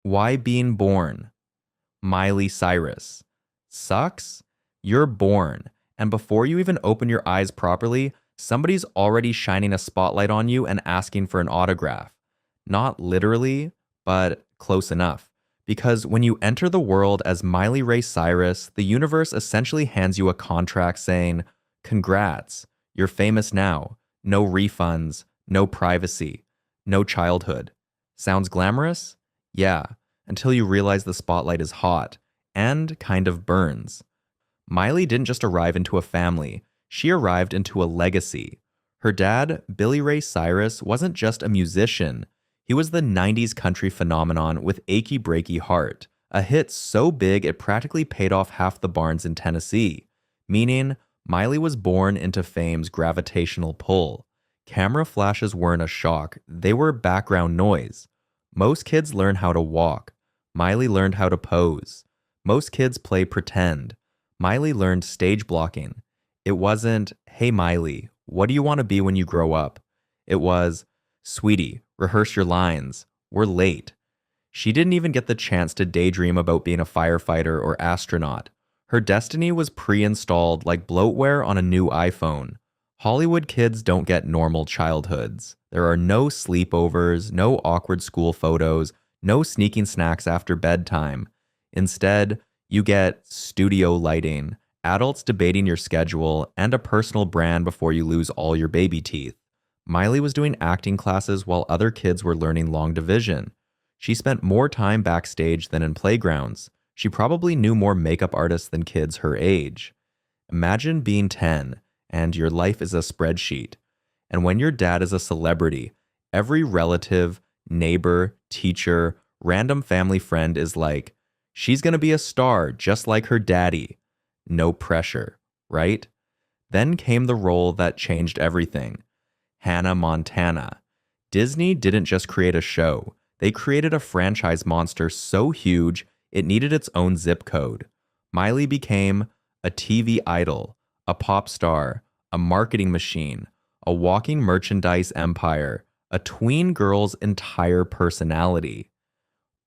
Why being born? Miley Cyrus. Sucks? You're born, and before you even open your eyes properly, somebody's already shining a spotlight on you and asking for an autograph. Not literally, but close enough. Because when you enter the world as Miley Ray Cyrus, the universe essentially hands you a contract saying, congrats, you're famous now. No refunds, no privacy, no childhood. Sounds glamorous? Yeah, until you realize the spotlight is hot and kind of burns. Miley didn't just arrive into a family, she arrived into a legacy. Her dad, Billy Ray Cyrus, wasn't just a musician. He was the 90s country phenomenon with Achy Breaky Heart, a hit so big it practically paid off half the barns in Tennessee, meaning Miley was born into fame's gravitational pull. Camera flashes weren't a shock, they were background noise. Most kids learn how to walk. Miley learned how to pose. Most kids play pretend. Miley learned stage blocking. It wasn't, hey Miley, what do you want to be when you grow up? It was, sweetie, rehearse your lines. We're late. She didn't even get the chance to daydream about being a firefighter or astronaut. Her destiny was pre-installed like bloatware on a new iPhone. Hollywood kids don't get normal childhoods. There are no sleepovers, no awkward school photos, no sneaking snacks after bedtime. Instead, you get studio lighting, adults debating your schedule, and a personal brand before you lose all your baby teeth. Miley was doing acting classes while other kids were learning long division. She spent more time backstage than in playgrounds. She probably knew more makeup artists than kids her age. Imagine being 10 and your life is a spreadsheet. And when your dad is a celebrity, every relative, neighbor, teacher, random family friend is like, she's gonna be a star just like her daddy. No pressure, right? Then came the role that changed everything. Hannah Montana. Disney didn't just create a show. They created a franchise monster so huge it needed its own zip code. Miley became a TV idol, a pop star, a marketing machine, a walking merchandise empire, a tween girl's entire personality.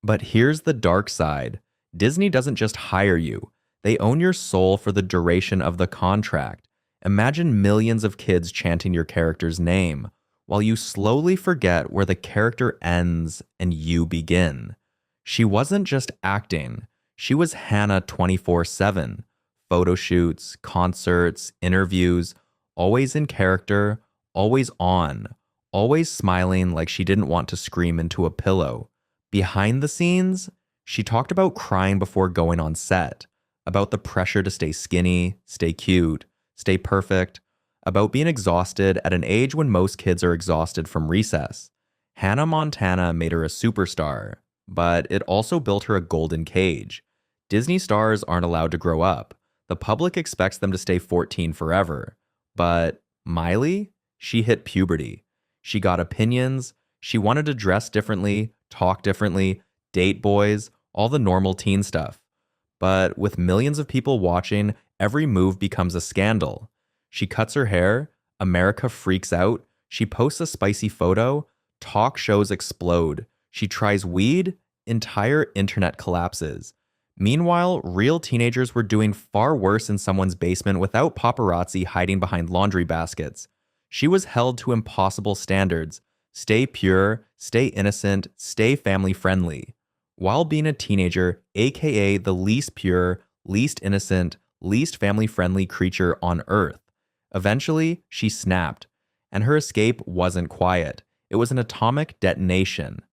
But here's the dark side. Disney doesn't just hire you. They own your soul for the duration of the contract. Imagine millions of kids chanting your character's name, while you slowly forget where the character ends and you begin. She wasn't just acting. She was Hannah 24/7. Photo shoots, concerts, interviews, always in character, always on, always smiling like she didn't want to scream into a pillow. Behind the scenes, she talked about crying before going on set, about the pressure to stay skinny, stay cute, stay perfect, about being exhausted at an age when most kids are exhausted from recess. Hannah Montana made her a superstar, but it also built her a golden cage. Disney stars aren't allowed to grow up. The public expects them to stay 14 forever. But Miley, she hit puberty. She got opinions. She wanted to dress differently, talk differently, date boys, all the normal teen stuff. But with millions of people watching, every move becomes a scandal. She cuts her hair, America freaks out. She posts a spicy photo, talk shows explode. She tries weed, entire internet collapses. Meanwhile, real teenagers were doing far worse in someone's basement without paparazzi hiding behind laundry baskets. She was held to impossible standards. Stay pure, stay innocent, stay family friendly. While being a teenager, aka the least pure, least innocent, least family friendly creature on earth. Eventually, she snapped, and her escape wasn't quiet. It was an atomic detonation.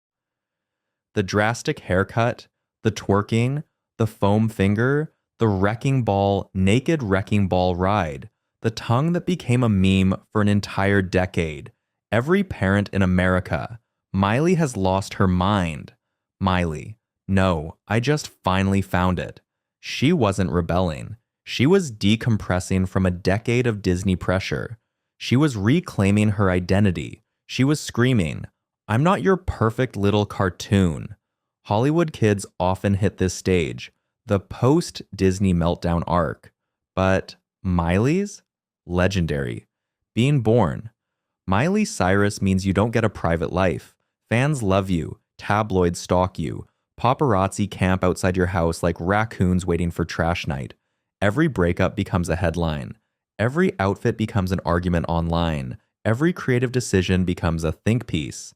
The drastic haircut, the twerking, the foam finger, the wrecking ball, naked wrecking ball ride, the tongue that became a meme for an entire decade. Every parent in America. Miley has lost her mind. Miley. No, I just finally found it. She wasn't rebelling. She was decompressing from a decade of Disney pressure. She was reclaiming her identity. She was screaming, I'm not your perfect little cartoon. Hollywood kids often hit this stage, the post-Disney meltdown arc. But Miley's? Legendary. Being born. Miley Cyrus means you don't get a private life. Fans love you. Tabloids stalk you. Paparazzi camp outside your house like raccoons waiting for trash night. Every breakup becomes a headline. Every outfit becomes an argument online. Every creative decision becomes a think piece.